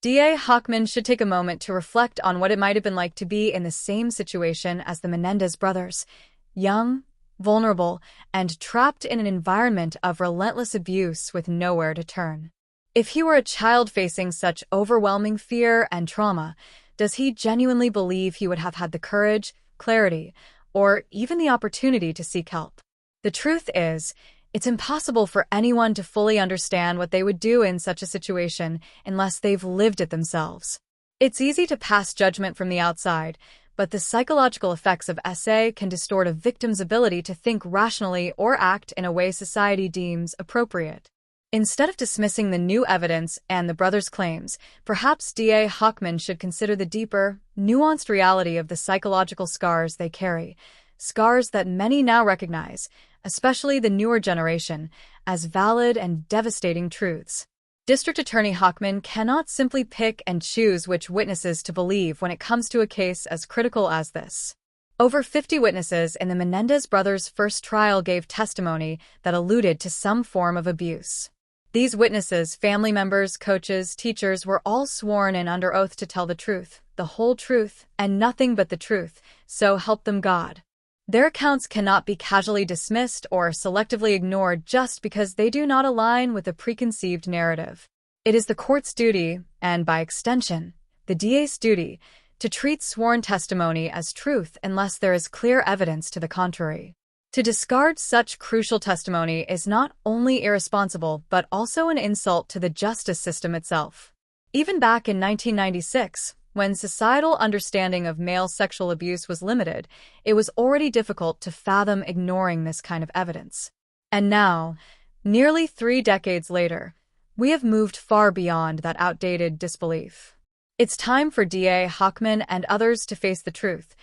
DA Hochman should take a moment to reflect on what it might have been like to be in the same situation as the Menendez brothers, young, vulnerable, and trapped in an environment of relentless abuse with nowhere to turn. If he were a child facing such overwhelming fear and trauma, does he genuinely believe he would have had the courage, clarity, or even the opportunity to seek help? The truth is, it's impossible for anyone to fully understand what they would do in such a situation unless they've lived it themselves. It's easy to pass judgment from the outside, but the psychological effects of SA can distort a victim's ability to think rationally or act in a way society deems appropriate. Instead of dismissing the new evidence and the brothers' claims, perhaps DA Hochman should consider the deeper, nuanced reality of the psychological scars they carry, scars that many now recognize, especially the newer generation, as valid and devastating truths. District Attorney Hochman cannot simply pick and choose which witnesses to believe when it comes to a case as critical as this. Over 50 witnesses in the Menendez brothers' first trial gave testimony that alluded to some form of abuse. These witnesses, family members, coaches, teachers, were all sworn in under oath to tell the truth, the whole truth, and nothing but the truth, so help them God. Their accounts cannot be casually dismissed or selectively ignored just because they do not align with a preconceived narrative. It is the court's duty, and by extension, the DA's duty, to treat sworn testimony as truth unless there is clear evidence to the contrary. To discard such crucial testimony is not only irresponsible but also an insult to the justice system itself. Even back in 1996, when societal understanding of male sexual abuse was limited, it was already difficult to fathom ignoring this kind of evidence. And now, nearly 3 decades later, we have moved far beyond that outdated disbelief. It's time for DA Hochman and others to face the truth.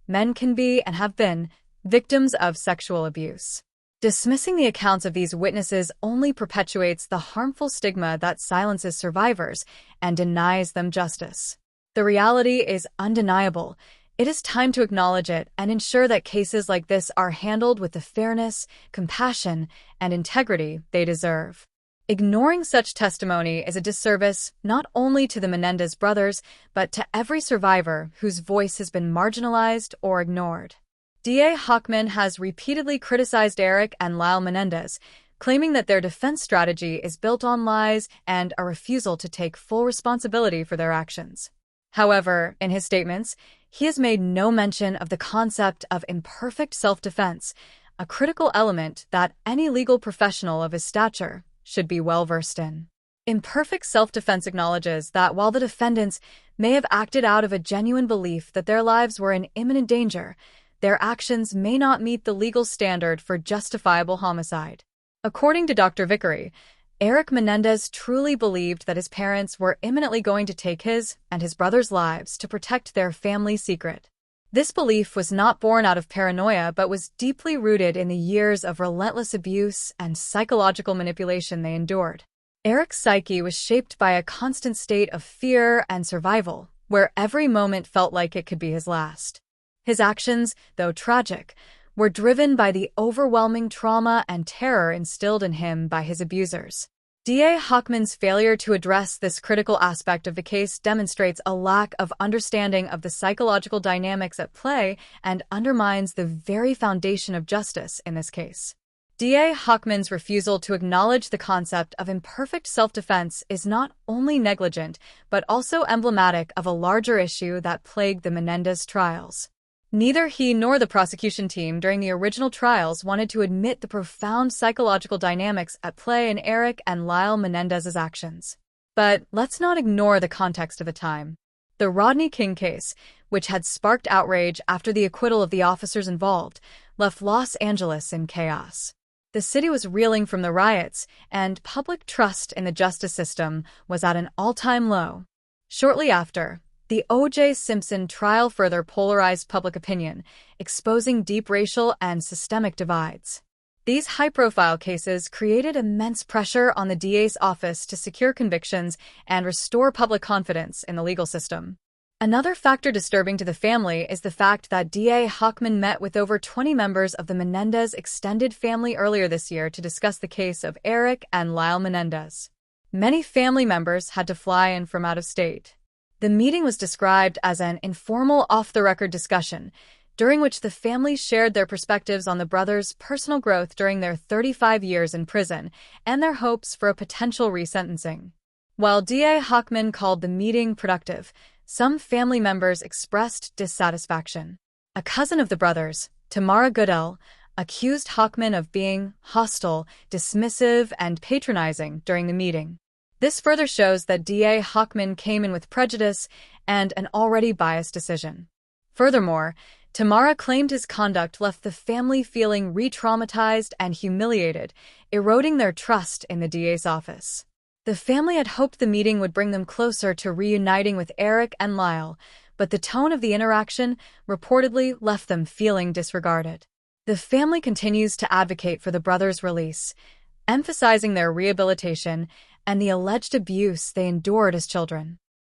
Men can be, and have been, victims of sexual abuse. Dismissing the accounts of these witnesses only perpetuates the harmful stigma that silences survivors and denies them justice. The reality is undeniable. It is time to acknowledge it and ensure that cases like this are handled with the fairness, compassion, and integrity they deserve. Ignoring such testimony is a disservice not only to the Menendez brothers, but to every survivor whose voice has been marginalized or ignored. DA Hochman has repeatedly criticized Eric and Lyle Menendez, claiming that their defense strategy is built on lies and a refusal to take full responsibility for their actions. However, in his statements, he has made no mention of the concept of imperfect self-defense, a critical element that any legal professional of his stature should be well versed in. Imperfect self-defense acknowledges that while the defendants may have acted out of a genuine belief that their lives were in imminent danger, their actions may not meet the legal standard for justifiable homicide. According to Dr. Vickery, Eric Menendez truly believed that his parents were imminently going to take his and his brother's lives to protect their family secret. This belief was not born out of paranoia but was deeply rooted in the years of relentless abuse and psychological manipulation they endured. Eric's psyche was shaped by a constant state of fear and survival, where every moment felt like it could be his last. His actions, though tragic, were driven by the overwhelming trauma and terror instilled in him by his abusers. DA Hochman's failure to address this critical aspect of the case demonstrates a lack of understanding of the psychological dynamics at play and undermines the very foundation of justice in this case. DA Hochman's refusal to acknowledge the concept of imperfect self-defense is not only negligent, but also emblematic of a larger issue that plagued the Menendez trials. Neither he nor the prosecution team during the original trials wanted to admit the profound psychological dynamics at play in Eric and Lyle Menendez's actions. But let's not ignore the context of the time. The Rodney King case, which had sparked outrage after the acquittal of the officers involved, left Los Angeles in chaos. The city was reeling from the riots, and public trust in the justice system was at an all-time low. Shortly after, the O.J. Simpson trial further polarized public opinion, exposing deep racial and systemic divides. These high-profile cases created immense pressure on the DA's office to secure convictions and restore public confidence in the legal system. Another factor disturbing to the family is the fact that DA Hochman met with over 20 members of the Menendez extended family earlier this year to discuss the case of Eric and Lyle Menendez. Many family members had to fly in from out of state. The meeting was described as an informal, off-the-record discussion, during which the families shared their perspectives on the brothers' personal growth during their 35 years in prison and their hopes for a potential resentencing. While DA Hochman called the meeting productive, some family members expressed dissatisfaction. A cousin of the brothers, Tamara Goodell, accused Hochman of being hostile, dismissive, and patronizing during the meeting. This further shows that DA Hochman came in with prejudice and an already biased decision. Furthermore, Tamara claimed his conduct left the family feeling re-traumatized and humiliated, eroding their trust in the DA's office. The family had hoped the meeting would bring them closer to reuniting with Eric and Lyle, but the tone of the interaction reportedly left them feeling disregarded. The family continues to advocate for the brothers' release, emphasizing their rehabilitation and the alleged abuse they endured as children.